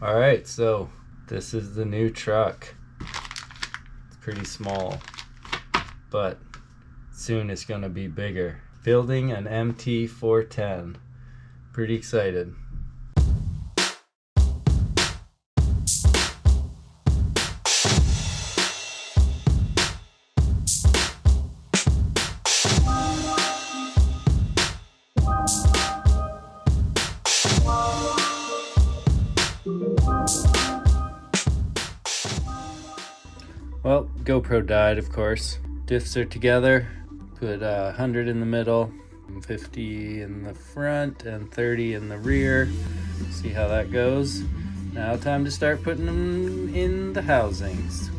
Alright, so this is the new truck. It's pretty small, but soon it's gonna be bigger. Building an MT410. Pretty excited. Well, GoPro died, of course. Diffs are together. Put 100 in the middle, 50 in the front, and 30 in the rear. See how that goes. Now time to start putting them in the housings.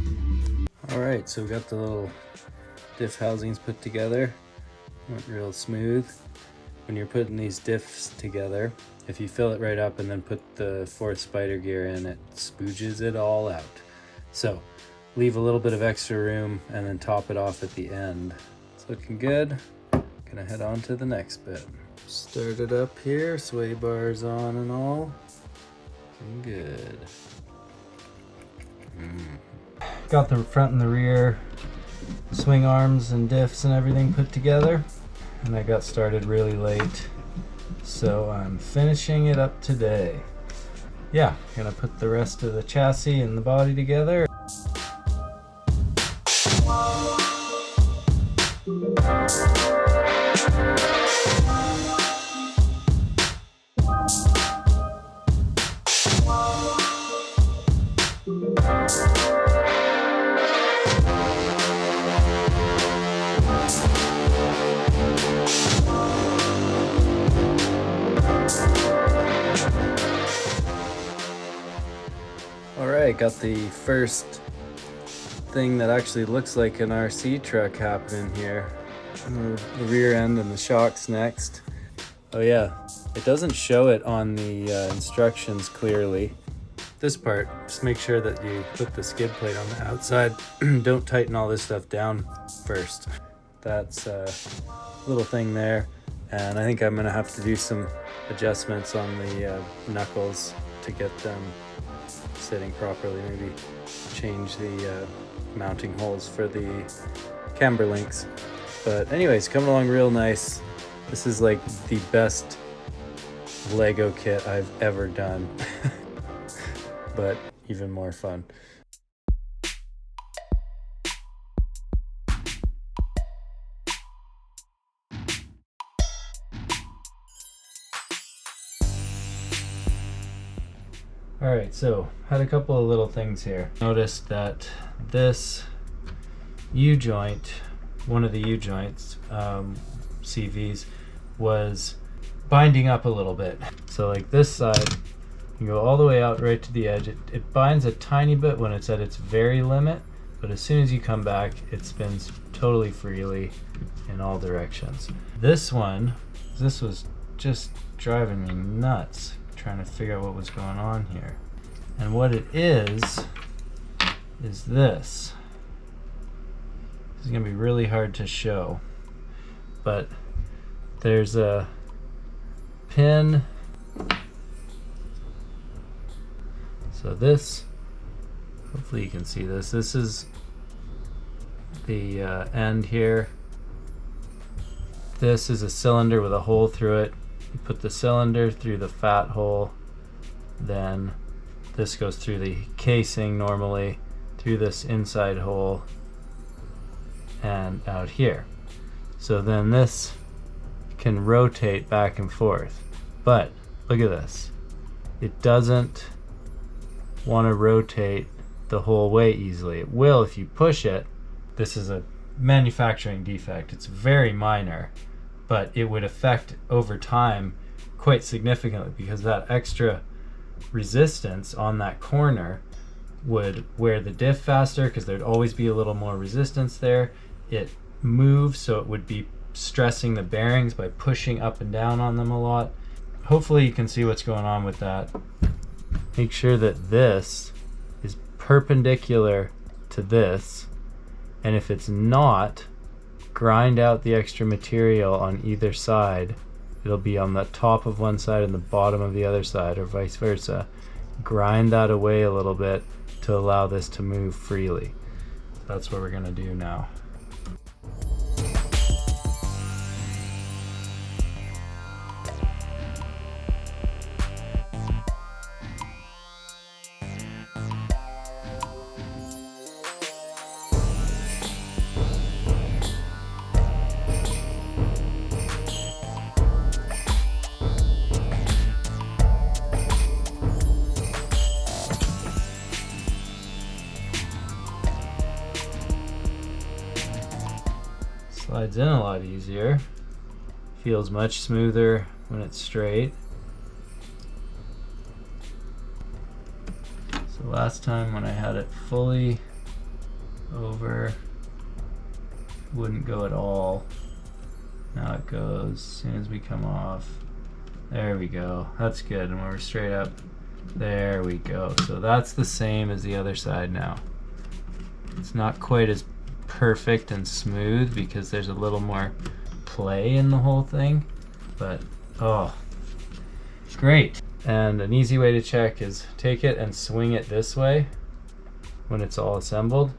Alright, so we got the little diff housings put together. Went real smooth. When you're putting these diffs together, if you fill it right up and then put the fourth spider gear in, it spooges it all out. So leave a little bit of extra room and then top it off at the end. It's looking good. Gonna head on to the next bit. Start it up here, sway bars on and all. Looking good. Got the front and the rear swing arms and diffs and everything put together. And I got started really late, so I'm finishing it up today. Yeah, gonna put the rest of the chassis and the body together. Alright, got the first thing that actually looks like an RC truck happening here. The rear end and the shocks next. Oh yeah, it doesn't show it on the instructions clearly. This part, just make sure that you put the skid plate on the outside. Don't tighten all this stuff down first. That's a little thing there. And I think I'm gonna have to do some adjustments on the knuckles to get them sitting properly. Maybe change the mounting holes for the camber links. But anyways, coming along real nice. This is like the best Lego kit I've ever done. But even more fun. Alright, so had a couple of little things here. Noticed that this U-joint, one of the U-joints, CVs, was binding up a little bit. So like this side, you go all the way out right to the edge. It binds a tiny bit when it's at its very limit, but as soon as you come back, it spins totally freely in all directions. This one, this was just driving me nuts, trying to figure out what was going on here. And what it is this. This is gonna be really hard to show, but there's a pin. So this, hopefully you can see this. This is the end here. This is a cylinder with a hole through it. You put the cylinder through the fat hole, then this goes through the casing normally, through this inside hole, and out here. So then this can rotate back and forth. But look at this. It doesn't want to rotate the whole way easily. It will if you push it. This is a manufacturing defect. It's very minor, but it would affect over time quite significantly, because that extra resistance on that corner would wear the diff faster, because there'd always be a little more resistance there. It moves, so it would be stressing the bearings by pushing up and down on them a lot. Hopefully you can see what's going on with that. Make sure that this is perpendicular to this, and if it's not, grind out the extra material on either side. It'll be on the top of one side and the bottom of the other side, or vice versa. grind that away a little bit to allow this to move freely. That's what we're gonna do now. Slides in a lot easier. Feels much smoother when it's straight. So last time when I had it fully over, it wouldn't go at all. Now it goes as soon as we come off. There we go. That's good. And when we're straight up, there we go. So that's the same as the other side now. It's not quite as perfect and smooth because there's a little more play in the whole thing, but oh, it's great. And an easy way to check is take it and swing it this way when it's all assembled.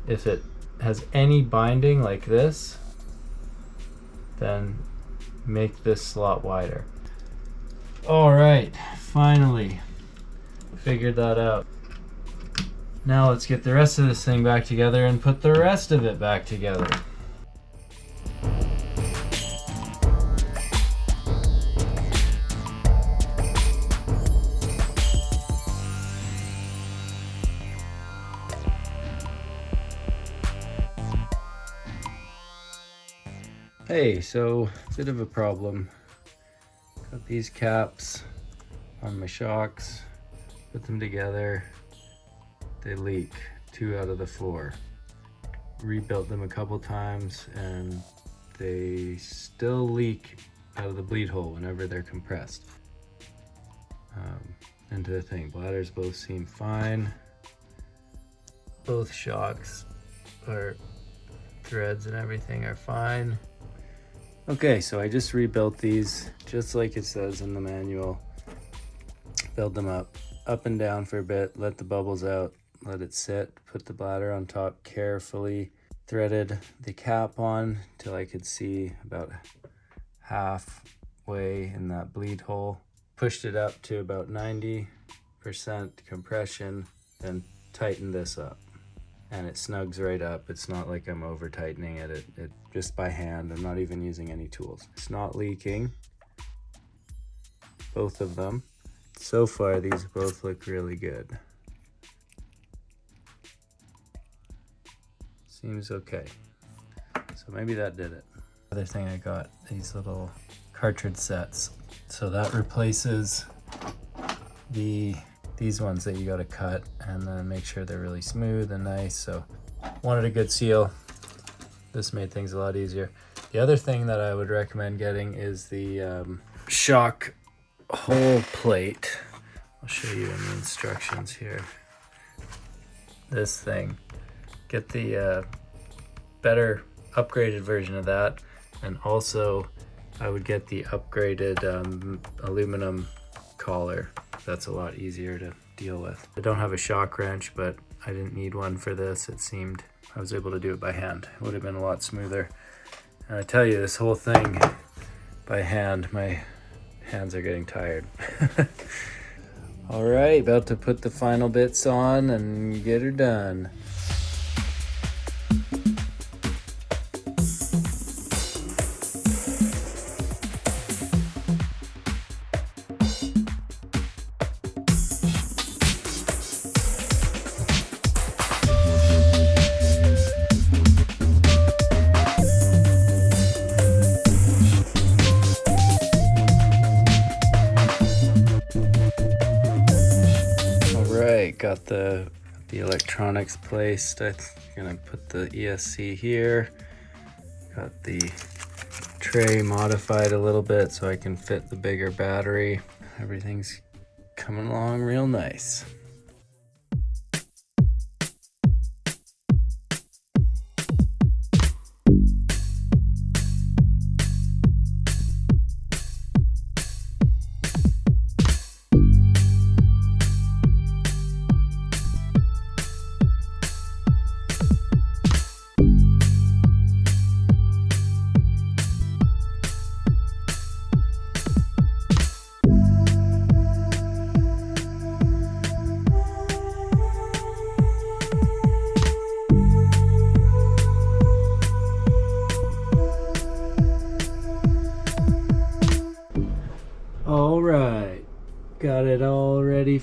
If it has any binding like this, then make this slot wider. All right, finally figured that out. Now let's get the rest of this thing back together and put the rest of it back together. Hey, so bit of a problem. Got these caps on my shocks, put them together. They leak 2 out of the 4. Rebuilt them a couple times and they still leak out of the bleed hole whenever they're compressed into the thing. Bladders both seem fine. Both shocks or threads and everything are fine. Okay, so I just rebuilt these just like it says in the manual. Build them up and down for a bit, let the bubbles out. Let it sit, put the bladder on top carefully, threaded the cap on till I could see about halfway in that bleed hole, pushed it up to about 90% compression, then tightened this up. And it snugs right up. It's not like I'm over tightening it, it just by hand. I'm not even using any tools. It's not leaking, both of them. So far, these both look really good. Seems okay. So maybe that did it. Other thing I got, these little cartridge sets. So that replaces these ones that you gotta cut and then make sure they're really smooth and nice. So wanted a good seal. This made things a lot easier. The other thing that I would recommend getting is the shock hole plate. I'll show you in the instructions here. This thing. Get the better upgraded version of that, and also I would get the upgraded aluminum collar. That's a lot easier to deal with. I don't have a shock wrench, but I didn't need one for this. It seemed I was able to do it by hand. It would have been a lot smoother. And I tell you, this whole thing by hand, my hands are getting tired. All right, about to put the final bits on and get her done. Got the electronics placed. I'm gonna put the ESC here. Got the tray modified a little bit so I can fit the bigger battery. Everything's coming along real nice.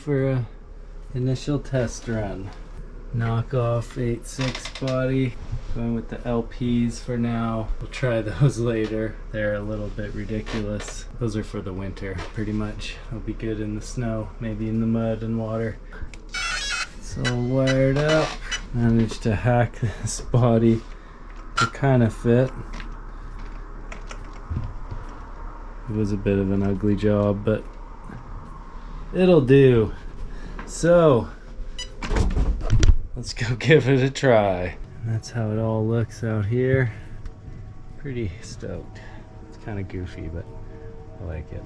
for a initial test run. Knockoff 8.6 body. Going with the LPs for now. We'll try those later. They're a little bit ridiculous. Those are for the winter, pretty much. They'll be good in the snow, maybe in the mud and water. It's all wired up. Managed to hack this body to kind of fit. It was a bit of an ugly job, but it'll do. So, let's go give it a try. And that's how it all looks out here. Pretty stoked. It's kind of goofy, but I like it.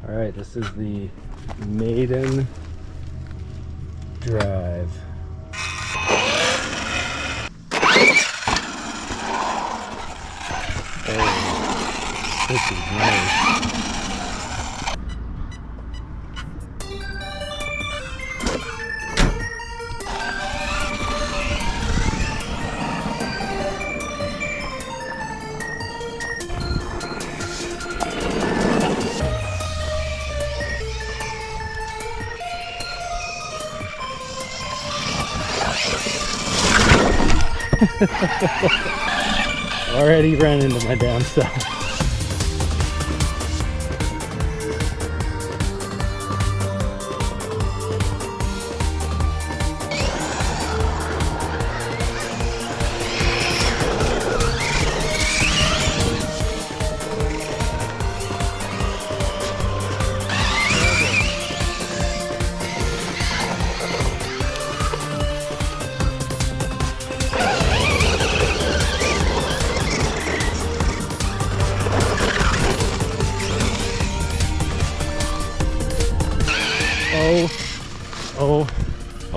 Alright, this is the Maiden Drive. Oh, this is nice. Already ran into my damn self.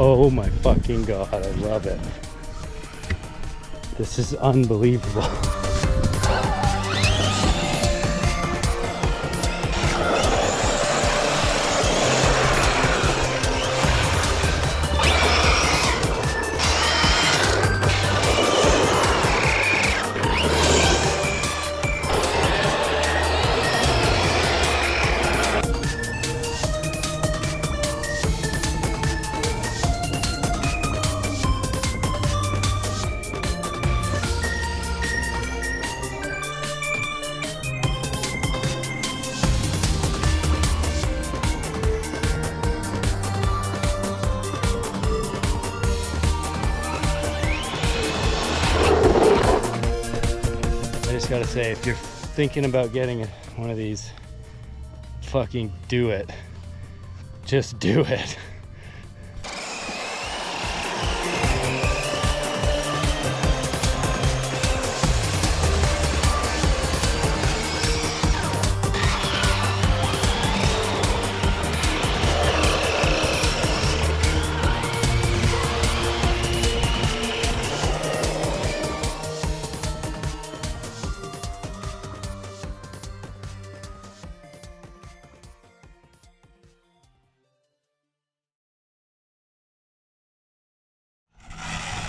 Oh my fucking god, I love it. This is unbelievable. Gotta say, if you're thinking about getting one of these, fucking do it. Just do it.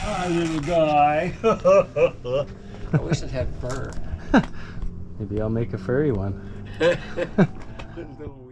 Hi, little guy. I wish it had fur. Maybe I'll make a furry one. Little